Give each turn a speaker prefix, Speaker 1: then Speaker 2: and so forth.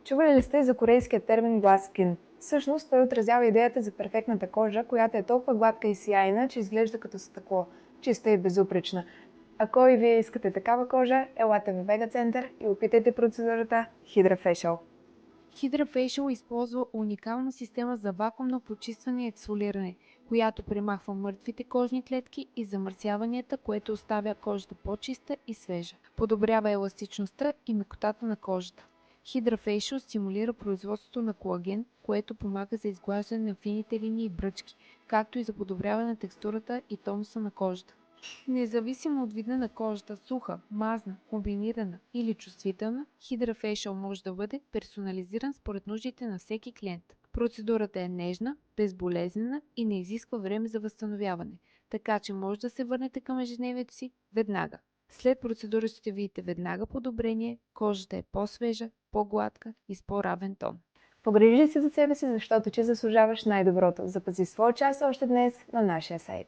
Speaker 1: Чували ли сте за корейския термин glass skin? Всъщност той отразява идеята за перфектната кожа, която е толкова гладка и сияйна, че изглежда като стъкло, чиста и безупречна. Ако и вие искате такава кожа, елате в Vega Center и опитайте процедурата Hydra Facial.
Speaker 2: HydraFacial използва уникална система за вакуумно почистване и ексфолиране, която премахва мъртвите кожни клетки и замърсяванията, което оставя кожата по-чиста и свежа. Подобрява еластичността и мекотата на кожата. HydraFacial стимулира производството на колаген, което помага за изглаждане на фините линии и бръчки, както и за подобряване на текстурата и тонуса на кожата. Независимо от вида на кожата, суха, мазна, комбинирана или чувствителна, HydraFacial може да бъде персонализиран според нуждите на всеки клиент. Процедурата е нежна, безболезнена и не изисква време за възстановяване, така че може да се върнете към ежедневието си веднага. След процедура ще видите веднага подобрение, кожата е по-свежа, по-гладка и с по-равен тон.
Speaker 1: Погрижи се за себе си, защото ти заслужаваш най-доброто. Запази своя час още днес на нашия сайт.